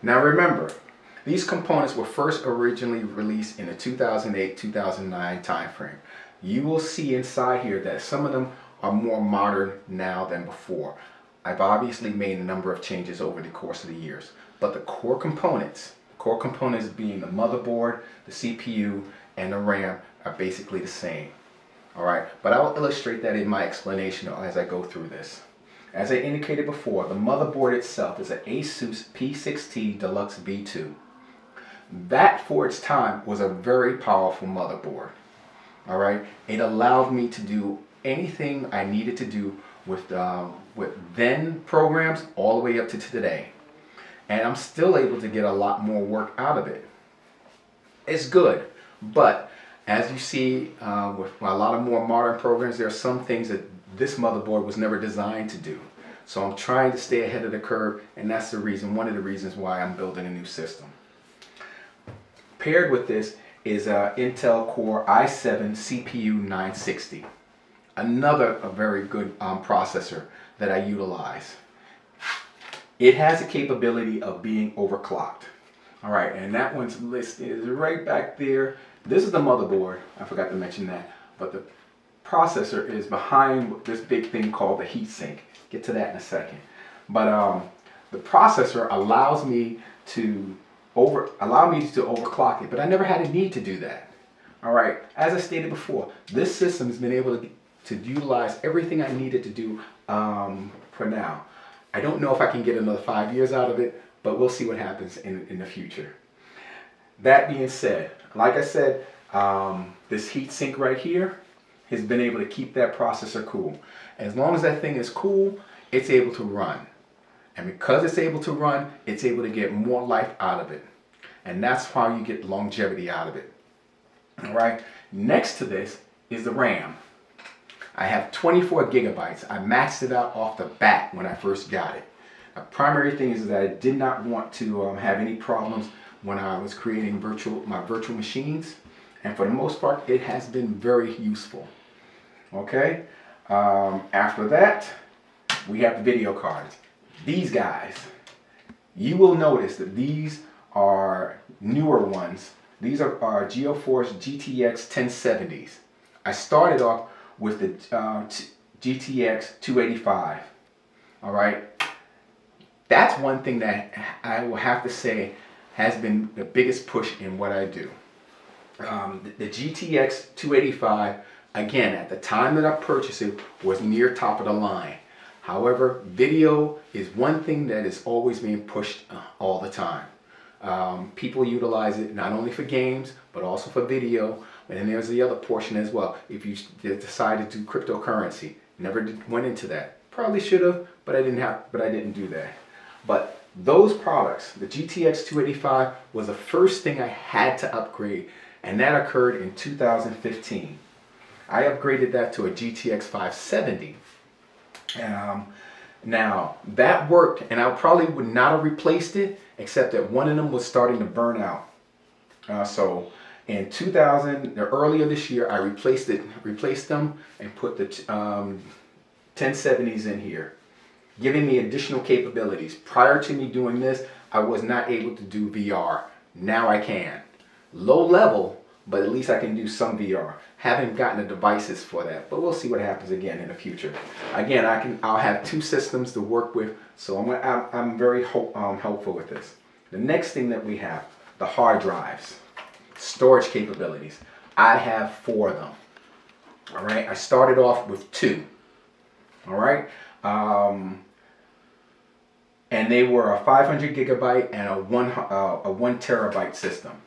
Now remember, these components were first originally released in the 2008-2009 timeframe. You will see inside here that some of them are more modern now than before. I've obviously made a number of changes over the course of the years, but the core components being the motherboard, the CPU, and the RAM are basically the same. All right, but I'll illustrate that in my explanation as I go through this. As I indicated before, the motherboard itself is an Asus P6T Deluxe V2. That, for its time, was a very powerful motherboard. All right, it allowed me to do anything I needed to do with then programs all the way up to today. And I'm still able to get a lot more work out of it. It's good, but as you see with a lot of more modern programs, there are some things that this motherboard was never designed to do. So I'm trying to stay ahead of the curve, and that's the reason, one of the reasons why I'm building a new system. Paired with this is a Intel Core i7 CPU 960. Another very good processor that I utilize. It has a capability of being overclocked. All right, and that one's listed right back there. This is the motherboard. I forgot to mention that, but the processor is behind this big thing called the heatsink. Get to that in a second. But the processor allows me to overclock it, but I never had a need to do that. All right, as I stated before, this system has been able to utilize everything I needed to do for now. I don't know if I can get another 5 years out of it, but we'll see what happens in the future. That being said, like I said, this heatsink right here has been able to keep that processor cool. As long as that thing is cool, it's able to run. And because it's able to run, it's able to get more life out of it. And that's how you get longevity out of it. All right, next to this is the RAM. I have 24 gigabytes. I maxed it out off the bat when I first got it. The primary thing is that I did not want to have any problems when I was creating my virtual machines. And for the most part, it has been very useful. Okay, after that, we have the video cards. These guys, you will notice that these are newer ones. These are our GeoForce GTX 1070s. I started off with the GTX 285. All right, that's one thing that I will have to say has been the biggest push in what I do. The GTX 285, again, at the time that I purchased it, was near top of the line. However, video is one thing that is always being pushed all the time. People utilize it not only for games, but also for video. And then there's the other portion as well. If you decide to do cryptocurrency, never went into that. Probably should have, but I didn't do that. But those products, the GTX 285 was the first thing I had to upgrade, and that occurred in 2015. I upgraded that to a GTX 570. Now that worked, and I probably would not have replaced it, except that one of them was starting to burn out. So in 2000, or earlier this year, I replaced them and put the 1070s in here, giving me additional capabilities. Prior to me doing this, I was not able to do VR. Now I can. Low level, but at least I can do some VR. Haven't gotten the devices for that, but we'll see what happens again in the future. Again, I'll have two systems to work with, so I'm very helpful with this. The next thing that we have, the hard drives, storage capabilities. I have 4 of them. All right, I started off with 2. All right, and they were a 500 gigabyte and a 1 terabyte system.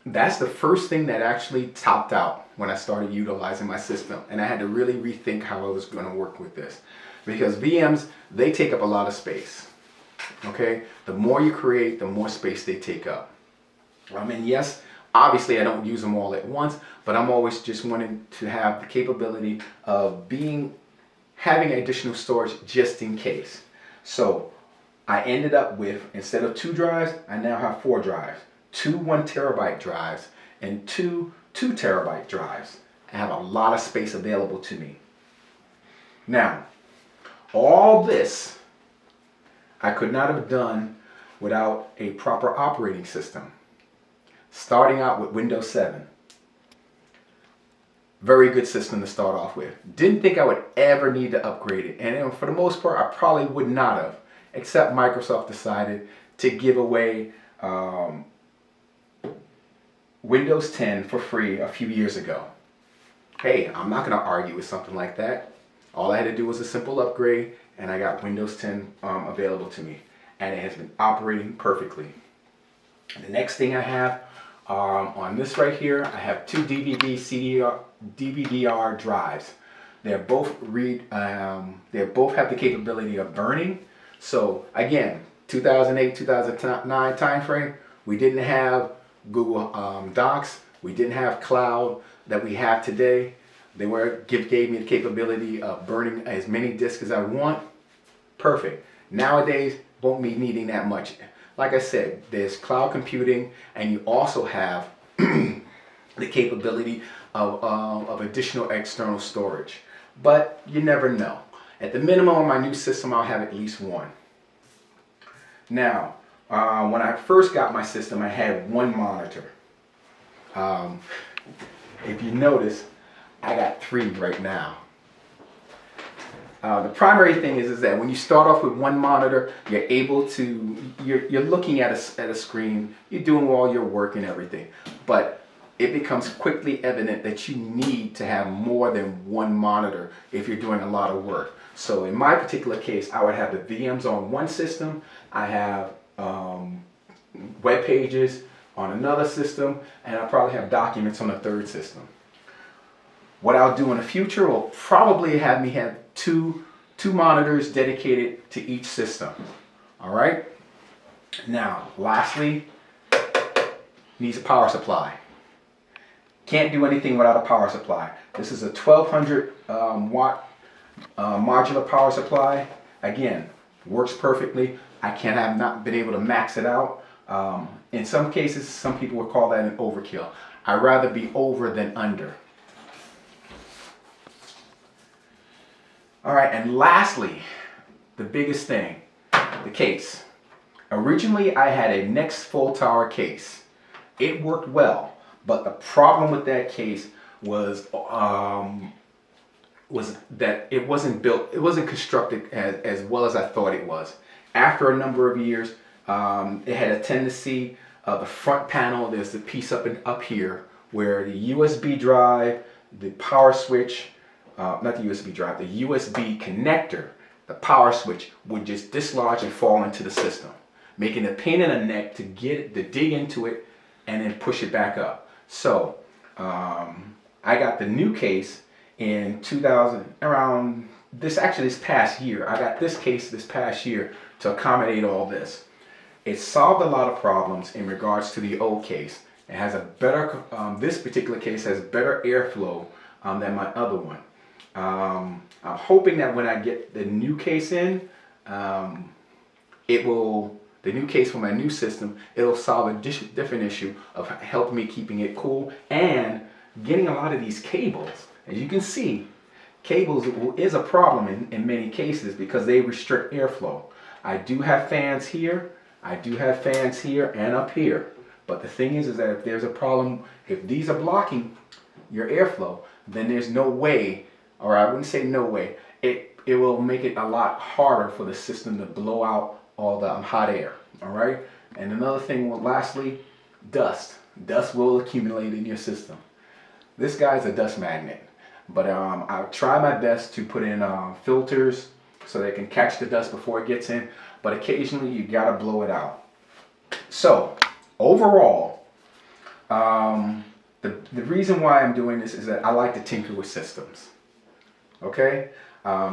That's the first thing that actually topped out when I started utilizing my system, and I had to really rethink how I was going to work with this, because VMs, they take up a lot of space. Okay, the more you create, the more space they take up. And yes, obviously I don't use them all at once, but I'm always just wanting to have the capability of having additional storage just in case. So I ended up with, instead of 2 drives, I now have 4 drives. 2 1 terabyte drives and 2 2 terabyte drives. I have a lot of space available to me. Now, all this I could not have done without a proper operating system. Starting out with Windows 7. Very good system to start off with. Didn't think I would ever need to upgrade it. And for the most part, I probably would not have. Except Microsoft decided to give away Windows 10 for free a few years ago. Hey, I'm not going to argue with something like that. All I had to do was a simple upgrade, and I got Windows 10 available to me. And it has been operating perfectly. The next thing I have on this right here, I have two DVD-R drives. They both have the capability of burning. So again, 2008, 2009 timeframe, we didn't have Google Docs, we didn't have cloud that we have today. They gave me the capability of burning as many disks as I want. Perfect. Nowadays, won't be needing that much. Like I said, there's cloud computing, and you also have the capability of additional external storage. But you never know. At the minimum on my new system, I'll have at least one. Now, when I first got my system, I had one monitor. If you notice, I got three right now. The primary thing is that when you start off with one monitor, you're able to, you're looking at a screen, you're doing all your work and everything. But it becomes quickly evident that you need to have more than one monitor if you're doing a lot of work. So in my particular case, I would have the VMs on one system, I have web pages on another system, and I probably have documents on a third system. What I'll do in the future will probably have me have two monitors dedicated to each system. All right. Now, lastly, needs a power supply. Can't do anything without a power supply. This is a 1200 watt modular power supply. Again, works perfectly. I have not been able to max it out. In some cases, some people would call that an overkill. I'd rather be over than under. All right, and lastly, the biggest thing, the case. Originally, I had a Next Full Tower case. It worked well, but the problem with that case was that it wasn't constructed as well as I thought it was. After a number of years, it had a tendency, the front panel, there's the piece up here where the USB drive, the power switch, not the USB drive, the USB connector, the power switch would just dislodge and fall into the system, making a pain in the neck to dig into it and then push it back up. So I got the new case in 2000, around this past year. I got this case this past year to accommodate all this. It solved a lot of problems in regards to the old case. It has a better, this particular case has better airflow than my other one. I'm hoping that when I get the new case in, the new case for my new system, it'll solve a different issue of helping me keeping it cool and getting a lot of these cables. As you can see, cables is a problem in many cases because they restrict airflow. I do have fans here, I do have fans here and up here. But the thing is that if there's a problem, if these are blocking your airflow, then there's no way, or I wouldn't say no way, it will make it a lot harder for the system to blow out all the hot air. All right. And another thing, lastly, dust. Dust will accumulate in your system. This guy's a dust magnet, but I'll try my best to put in filters so they can catch the dust before it gets in. But occasionally you gotta blow it out. So overall, the reason why I'm doing this is that I like to tinker with systems. Okay,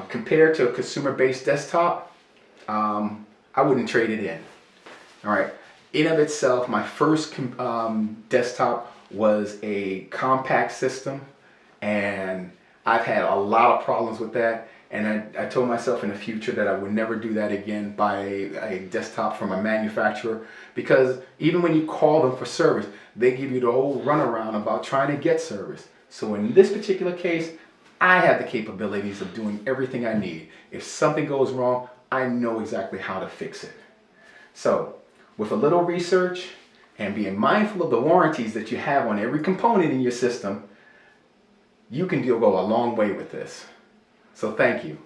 compared to a consumer-based desktop, I wouldn't trade it in. All right, in of itself, my first desktop was a compact system, and I've had a lot of problems with that. And I told myself in the future that I would never do that again, buy a desktop from a manufacturer, because even when you call them for service, they give you the whole runaround about trying to get service. So in this particular case, I have the capabilities of doing everything I need. If something goes wrong, I know exactly how to fix it. So with a little research and being mindful of the warranties that you have on every component in your system, you can go a long way with this. So thank you.